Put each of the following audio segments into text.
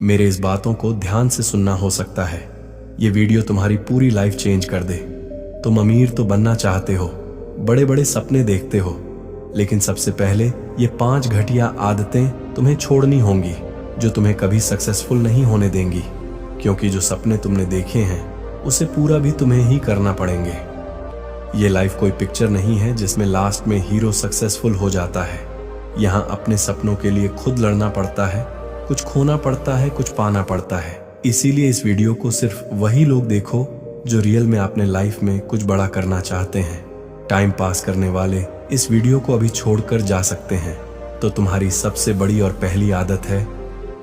मेरे इस बातों को ध्यान से सुनना हो सकता है ये वीडियो तुम्हारी पूरी लाइफ चेंज कर दे। तुम अमीर तो बनना चाहते हो, बड़े बड़े सपने देखते हो, लेकिन सबसे पहले ये 5 घटिया आदतें तुम्हें छोड़नी होंगी जो तुम्हें कभी सक्सेसफुल नहीं होने देंगी, क्योंकि जो सपने तुमने देखे हैं उसे पूरा भी तुम्हें ही करना पड़ेंगे। ये लाइफ कोई पिक्चर नहीं है जिसमें लास्ट में हीरो सक्सेसफुल हो जाता है। यहाँ अपने सपनों के लिए खुद लड़ना पड़ता है, कुछ खोना पड़ता है, कुछ पाना पड़ता है। इसीलिए इस वीडियो को सिर्फ वही लोग देखो जो रियल में अपने लाइफ में कुछ बड़ा करना चाहते हैं। टाइम पास करने वाले इस वीडियो को अभी छोड़कर जा सकते हैं। तो तुम्हारी सबसे बड़ी और पहली आदत है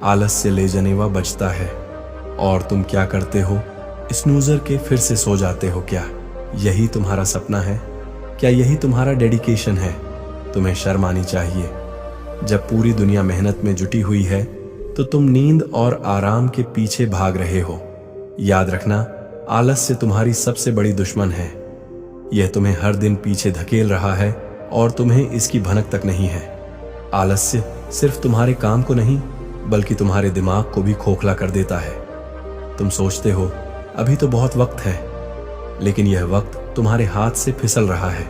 आलस से ले जनेवा बचता है। और तुम क्या करते हो? स्नूजर के फिर से सो जाते हो। क्या यही तुम्हारा सपना है? क्या यही तुम्हारा डेडिकेशन है? तुम्हें शर्म आनी चाहिए। जब पूरी दुनिया मेहनत में जुटी हुई है तो तुम नींद और आराम के पीछे भाग रहे हो। याद रखना, आलस्य तुम्हारी सबसे बड़ी दुश्मन है। यह तुम्हें हर दिन पीछे धकेल रहा है और तुम्हें इसकी भनक तक नहीं है। आलस्य सिर्फ तुम्हारे काम को नहीं बल्कि तुम्हारे दिमाग को भी खोखला कर देता है। तुम सोचते हो अभी तो बहुत वक्त है, लेकिन यह वक्त तुम्हारे हाथ से फिसल रहा है।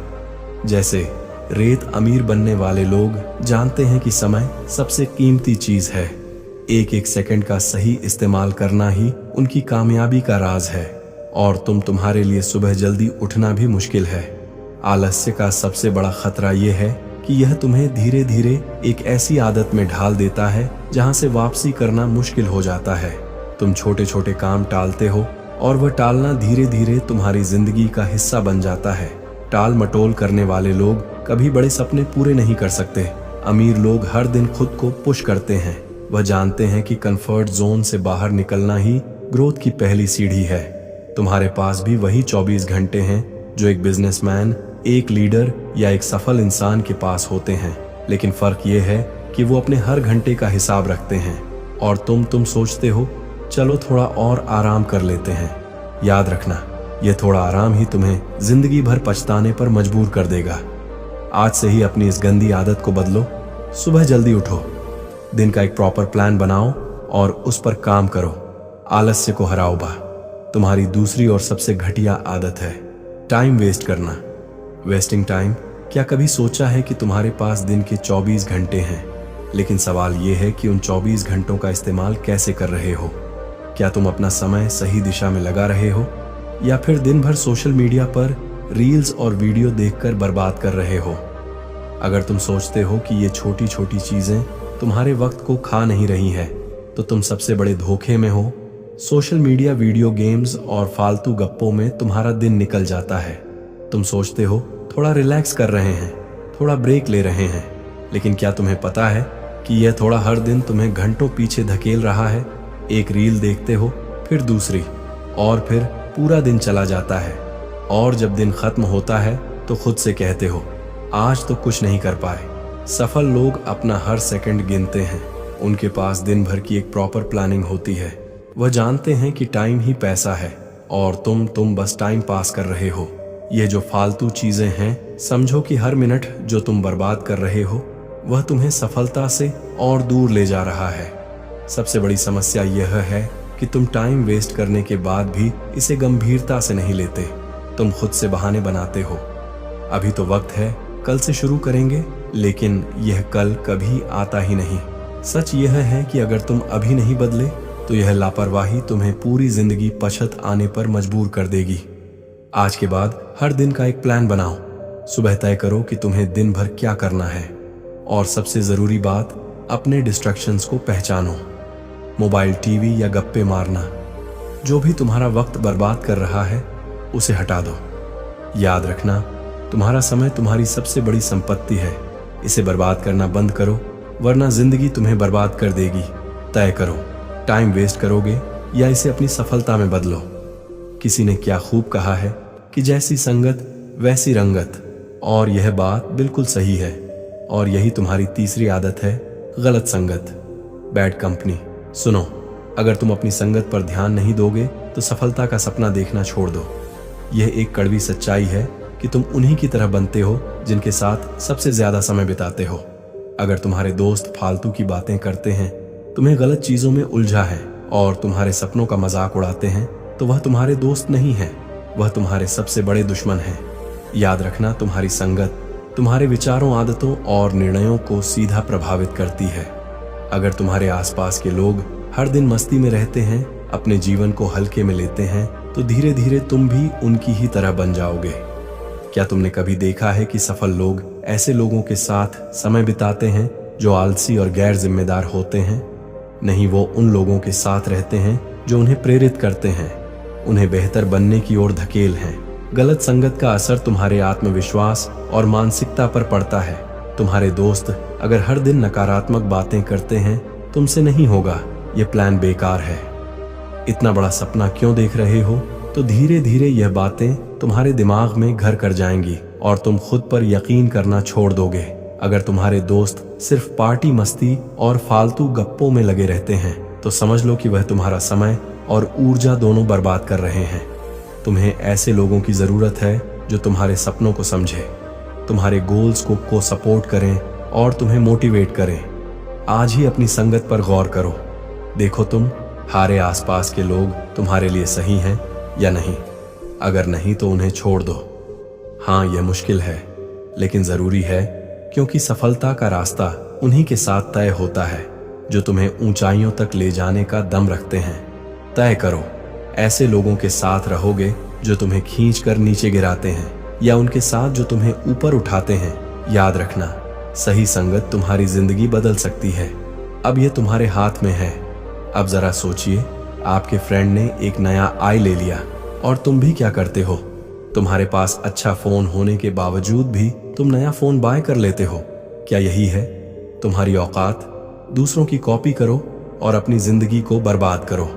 जैसे रेत अमीर बनने वाले लोग जानते हैं कि समय सबसे कीमती चीज है। एक एक सेकंड का सही इस्तेमाल करना ही उनकी कामयाबी का राज है। और तुम्हारे लिए सुबह जल्दी उठना भी मुश्किल है। आलस्य का सबसे बड़ा खतरा यह है कि यह तुम्हें धीरे धीरे एक ऐसी आदत में ढाल देता है जहां से वापसी करना मुश्किल हो जाता है। तुम छोटे छोटे काम टालते हो और वह टालना धीरे धीरे तुम्हारी जिंदगी का हिस्सा बन जाता है। टाल मटोल करने वाले लोग कभी बड़े सपने पूरे नहीं कर सकते। अमीर लोग हर दिन खुद को पुश करते हैं। वह जानते हैं कि कंफर्ट जोन से बाहर निकलना ही ग्रोथ की पहली सीढ़ी है। तुम्हारे पास भी वही 24 घंटे हैं जो एक बिजनेसमैन, एक लीडर या एक सफल इंसान के पास होते हैं, लेकिन फर्क यह है कि वो अपने हर घंटे का हिसाब रखते हैं और तुम सोचते हो चलो थोड़ा और आराम कर लेते हैं। याद रखना, यह थोड़ा आराम ही तुम्हें जिंदगी भर पछताने पर मजबूर कर देगा। आज से ही अपनी इस गंदी आदत को बदलो। सुबह जल्दी उठो, दिन का एक प्रॉपर प्लान बनाओ और उस पर काम करो। आलस्य को हराओ बा। तुम्हारी दूसरी और सबसे घटिया आदत है टाइम वेस्ट करना। Wasting time. क्या कभी सोचा है कि तुम्हारे पास दिन के 24 घंटे हैं, लेकिन सवाल यह है कि उन 24 घंटों का इस्तेमाल कैसे कर रहे हो? क्या तुम अपना समय सही दिशा में लगा रहे हो या फिर दिन भर सोशल मीडिया पर रील्स और वीडियो देखकर बर्बाद कर रहे हो? अगर तुम सोचते हो कि ये छोटी छोटी चीजें तुम्हारे वक्त को खा नहीं रही है तो तुम सबसे बड़े धोखे में हो। सोशल मीडिया, वीडियो गेम्स और फालतू गप्पों में तुम्हारा दिन निकल जाता है। तुम सोचते हो थोड़ा रिलैक्स कर रहे हैं, थोड़ा ब्रेक ले रहे हैं, लेकिन क्या तुम्हें पता है कि यह थोड़ा हर दिन तुम्हें घंटों पीछे धकेल रहा है? एक रील देखते हो, फिर दूसरी, और फिर पूरा दिन चला जाता है। और जब दिन खत्म होता है तो खुद से कहते हो आज तो कुछ नहीं कर पाए। सफल लोग अपना हर सेकंड गिनते हैं। उनके पास दिन भर की एक प्रॉपर प्लानिंग होती है। वह जानते हैं कि टाइम ही पैसा है और तुम बस टाइम पास कर रहे हो। ये जो फालतू चीजें हैं, समझो कि हर मिनट जो तुम बर्बाद कर रहे हो वह तुम्हें सफलता से और दूर ले जा रहा है। सबसे बड़ी समस्या यह है कि तुम टाइम वेस्ट करने के बाद भी इसे गंभीरता से नहीं लेते। तुम खुद से बहाने बनाते हो। अभी तो वक्त है, कल से शुरू करेंगे, लेकिन यह कल कभी आता ही नहीं। सच यह है कि अगर तुम अभी नहीं बदले तो यह लापरवाही तुम्हें पूरी जिंदगी पछत आने पर मजबूर कर देगी। आज के बाद हर दिन का एक प्लान बनाओ। सुबह तय करो कि तुम्हें दिन भर क्या करना है, और सबसे जरूरी बात, अपने डिस्ट्रैक्शंस को पहचानो। मोबाइल, टीवी या गप्पे मारना, जो भी तुम्हारा वक्त बर्बाद कर रहा है उसे हटा दो। याद रखना, तुम्हारा समय तुम्हारी सबसे बड़ी संपत्ति है। इसे बर्बाद करना बंद करो, वरना जिंदगी तुम्हें बर्बाद कर देगी। तय करो, टाइम वेस्ट करोगे या इसे अपनी सफलता में बदलो। किसी ने क्या खूब कहा है कि जैसी संगत वैसी रंगत, और यह बात बिल्कुल सही है। और यही तुम्हारी तीसरी आदत है गलत संगत, बैड कंपनी। सुनो, अगर तुम अपनी संगत पर ध्यान नहीं दोगे तो सफलता का सपना देखना छोड़ दो। यह एक कड़वी सच्चाई है कि तुम उन्हीं की तरह बनते हो जिनके साथ सबसे ज्यादा समय बिताते हो। अगर तुम्हारे दोस्त फालतू की बातें करते हैं तुम्हें गलत चीजों में उलझा है और तुम्हारे सपनों का मजाक उड़ाते हैं, तो वह तुम्हारे दोस्त नहीं है, वह तुम्हारे सबसे बड़े दुश्मन हैं। याद रखना, तुम्हारी संगत तुम्हारे विचारों, आदतों और निर्णयों को सीधा प्रभावित करती है। अगर तुम्हारे आसपास के लोग हर दिन मस्ती में रहते हैं, अपने जीवन को हल्के में लेते हैं, तो धीरे धीरे तुम भी उनकी ही तरह बन जाओगे। क्या तुमने कभी देखा है कि सफल लोग ऐसे लोगों के साथ समय बिताते हैं जो आलसी और गैर जिम्मेदार होते हैं? नहीं, वो उन लोगों के साथ रहते हैं जो उन्हें प्रेरित करते हैं, उन्हें बेहतर बनने की ओर धकेल हैं। गलत संगत का असर तुम्हारे आत्मविश्वास और मानसिकता पर पड़ता है। तुम्हारे दोस्त अगर हर दिन नकारात्मक बातें करते हैं, तुमसे नहीं होगा, ये प्लान बेकार है। इतना बड़ा सपना क्यों देख रहे हो? तो धीरे धीरे यह बातें तुम्हारे दिमाग में घर कर जाएंगी और तुम खुद पर यकीन करना छोड़ दोगे। अगर तुम्हारे दोस्त सिर्फ पार्टी, मस्ती और फालतू गप्पों में लगे रहते हैं, तो समझ लो कि वह तुम्हारा समय और ऊर्जा दोनों बर्बाद कर रहे हैं। तुम्हें ऐसे लोगों की जरूरत है जो तुम्हारे सपनों को समझे, तुम्हारे गोल्स को सपोर्ट करें और तुम्हें मोटिवेट करें। आज ही अपनी संगत पर गौर करो। देखो, तुम्हारे आसपास के लोग तुम्हारे लिए सही हैं या नहीं। अगर नहीं तो उन्हें छोड़ दो। हाँ, यह मुश्किल है, लेकिन जरूरी है, क्योंकि सफलता का रास्ता उन्हीं के साथ तय होता है जो तुम्हें ऊंचाइयों तक ले जाने का दम रखते हैं। तय करो, ऐसे लोगों के साथ रहोगे जो तुम्हें खींच कर नीचे गिराते हैं, या उनके साथ जो तुम्हें ऊपर उठाते हैं। याद रखना, सही संगत तुम्हारी जिंदगी बदल सकती है। अब यह तुम्हारे हाथ में है। अब जरा सोचिए, आपके फ्रेंड ने एक नया आई ले लिया और तुम भी क्या करते हो? तुम्हारे पास अच्छा फोन होने के बावजूद भी तुम नया फोन बाय कर लेते हो। क्या यही है तुम्हारी औकात? दूसरों की कॉपी करो और अपनी जिंदगी को बर्बाद करो।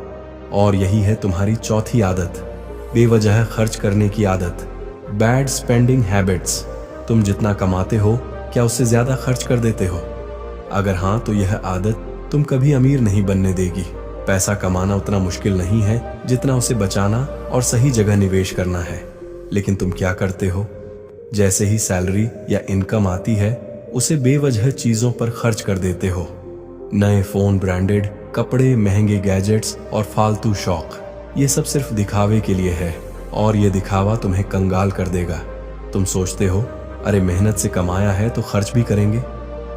और यही है तुम्हारी चौथी आदत, बेवजह खर्च करने की आदत, बैड स्पेंडिंग हैबिट्स। तुम जितना कमाते हो, क्या उससे ज्यादा खर्च कर देते हो? अगर हाँ, तो यह आदत तुम कभी अमीर नहीं बनने देगी। पैसा कमाना उतना मुश्किल नहीं है जितना उसे बचाना और सही जगह निवेश करना है। लेकिन तुम क्या करते हो? जैसे ही सैलरी या इनकम आती है, उसे बेवजह चीजों पर खर्च कर देते हो। नए फोन, ब्रांडेड कपड़े, महंगे गैजेट्स और फालतू शौक। ये सब सिर्फ दिखावे के लिए है और ये दिखावा तुम्हें कंगाल कर देगा। तुम सोचते हो, अरे मेहनत से कमाया है तो खर्च भी करेंगे।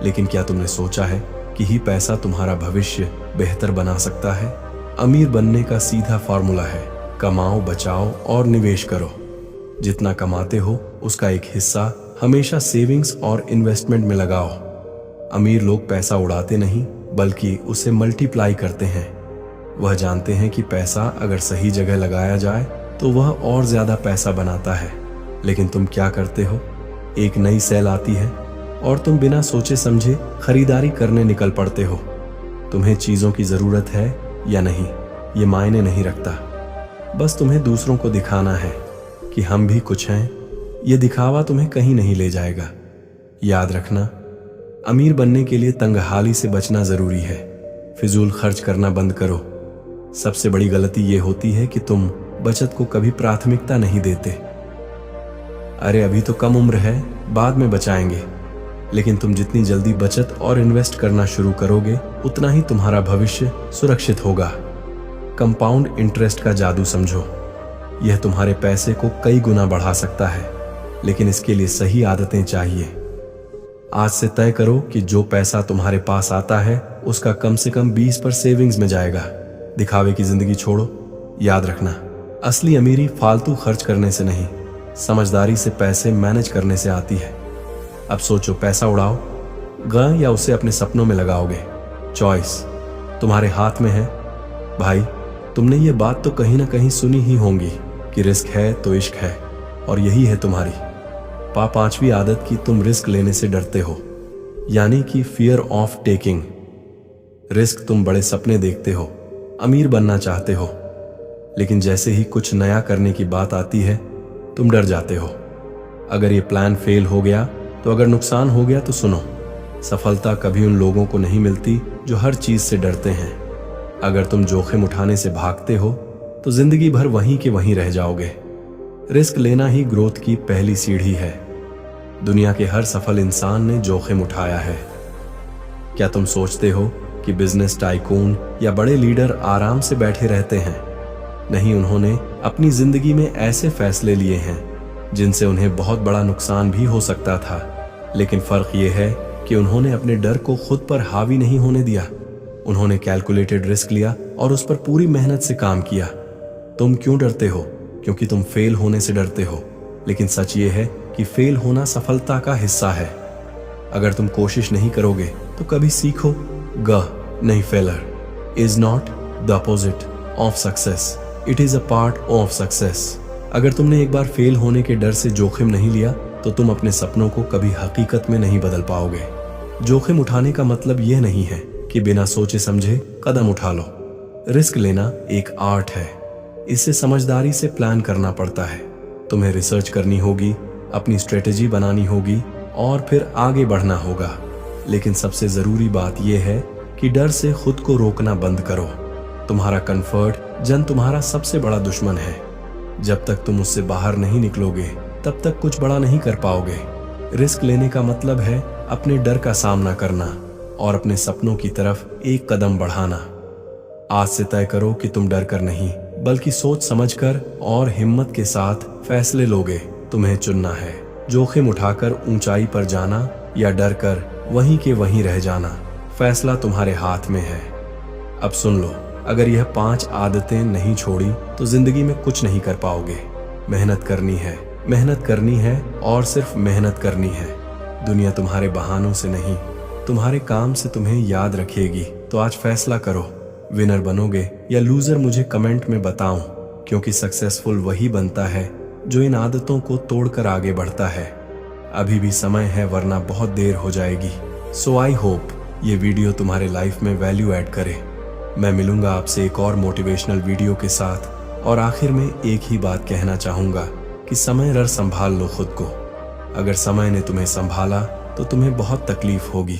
लेकिन क्या तुमने सोचा है कि ही पैसा तुम्हारा भविष्य बेहतर बना सकता है? अमीर बनने का सीधा फॉर्मूला है, कमाओ, बचाओ और निवेश करो। जितना कमाते हो उसका एक हिस्सा हमेशा सेविंग्स और इन्वेस्टमेंट में लगाओ। अमीर लोग पैसा उड़ाते नहीं, बल्कि उसे मल्टीप्लाई करते हैं। वह जानते हैं कि पैसा अगर सही जगह लगाया जाए तो वह और ज्यादा पैसा बनाता है। लेकिन तुम क्या करते हो? एक नई सेल आती है और तुम बिना सोचे समझे खरीदारी करने निकल पड़ते हो। तुम्हें चीजों की जरूरत है या नहीं, ये मायने नहीं रखता। बस तुम्हें दूसरों को दिखाना है कि हम भी कुछ हैं। ये दिखावा तुम्हें कहीं नहीं ले जाएगा। याद रखना, अमीर बनने के लिए तंगहाली से बचना जरूरी है। फिजूल खर्च करना बंद करो। सबसे बड़ी गलती ये होती है कि तुम बचत को कभी प्राथमिकता नहीं देते। अरे अभी तो कम उम्र है, बाद में बचाएंगे। लेकिन तुम जितनी जल्दी बचत और इन्वेस्ट करना शुरू करोगे, उतना ही तुम्हारा भविष्य सुरक्षित होगा। कंपाउंड इंटरेस्ट का जादू समझो। यह तुम्हारे पैसे को कई गुना बढ़ा सकता है, लेकिन इसके लिए सही आदतें चाहिए। आज से तय करो कि जो पैसा तुम्हारे पास आता है उसका कम से कम 20% सेविंग्स में जाएगा। दिखावे की जिंदगी छोड़ो। याद रखना, असली अमीरी फालतू खर्च करने से नहीं, समझदारी से पैसे मैनेज करने से आती है। अब सोचो, पैसा उड़ाओ या उसे अपने सपनों में लगाओगे? चॉइस तुम्हारे हाथ में है। भाई, तुमने ये बात तो कहीं ना कहीं सुनी ही होंगी कि रिस्क है तो इश्क है, और यही है तुम्हारी पांचवी आदत की तुम रिस्क लेने से डरते हो, यानी कि फियर ऑफ टेकिंग रिस्क। तुम बड़े सपने देखते हो, अमीर बनना चाहते हो, लेकिन जैसे ही कुछ नया करने की बात आती है तुम डर जाते हो। अगर ये प्लान फेल हो गया तो, अगर नुकसान हो गया तो सुनो, सफलता कभी उन लोगों को नहीं मिलती जो हर चीज से डरते हैं। अगर तुम जोखिम उठाने से भागते हो तो जिंदगी भर वहीं के वहीं रह जाओगे। रिस्क लेना ही ग्रोथ की पहली सीढ़ी है। दुनिया के हर सफल इंसान ने जोखिम उठाया है। क्या तुम सोचते हो कि बिजनेस टाइकून या बड़े लीडर आराम से बैठे रहते हैं। नहीं, उन्होंने अपनी जिंदगी में ऐसे फैसले लिए हैं जिनसे उन्हें बहुत बड़ा नुकसान भी हो सकता था, लेकिन फर्क यह है कि उन्होंने अपने डर को खुद पर हावी नहीं होने दिया। उन्होंने कैलकुलेटेड रिस्क लिया और उस पर पूरी मेहनत से काम किया। तुम क्यों डरते हो? क्योंकि तुम फेल होने से डरते हो, लेकिन सच ये है कि फेल होना सफलता का हिस्सा है। अगर तुम कोशिश नहीं करोगे तो कभी सीखो नहीं, failure is not the opposite of success, it is a part of success. अगर तुमने एक बार फेल होने के डर से जोखिम नहीं लिया तो तुम अपने सपनों को कभी हकीकत में नहीं बदल पाओगे। जोखिम उठाने का मतलब यह नहीं है कि बिना सोचे समझे कदम उठा लो। रिस्क लेना एक आर्ट है। इसे समझदारी से प्लान करना पड़ता है। तुम्हें रिसर्च करनी होगी, अपनी स्ट्रेटेजी बनानी होगी और फिर आगे बढ़ना होगा। लेकिन सबसे जरूरी बात यह है कि डर से खुद को रोकना बंद करो। तुम्हारा कंफर्ट जन तुम्हारा सबसे बड़ा दुश्मन है। जब तक तुम उससे बाहर नहीं निकलोगे तब तक कुछ बड़ा नहीं कर पाओगे। रिस्क लेने का मतलब है अपने डर का सामना करना और अपने सपनों की तरफ एक कदम बढ़ाना। आज से तय करो कि तुम डर कर नहीं बल्कि सोच समझकर और हिम्मत के साथ फैसले लोगे। तुम्हें चुनना है जोखिम उठाकर ऊंचाई पर जाना या डर कर वहीं के वहीं रह जाना। फैसला तुम्हारे हाथ में है। अब सुन लो, अगर यह 5 आदतें नहीं छोड़ी तो जिंदगी में कुछ नहीं कर पाओगे। मेहनत करनी है और सिर्फ मेहनत करनी है। दुनिया तुम्हारे बहानों से नहीं, तुम्हारे काम से तुम्हें याद रखेगी। तो आज फैसला करो, विनर बनोगे या लूजर मुझे कमेंट में बताओ, क्योंकि सक्सेसफुल वही बनता है जो इन आदतों को तोड़कर आगे बढ़ता है। अभी भी समय है, वरना बहुत देर हो जाएगी। सो आई होप ये वीडियो तुम्हारे लाइफ में वैल्यू ऐड करे। मैं मिलूंगा आपसे एक और मोटिवेशनल वीडियो के साथ और आखिर में एक ही बात कहना चाहूंगा कि समय संभाल लो खुद को। अगर समय ने तुम्हें संभाला तो तुम्हें बहुत तकलीफ होगी।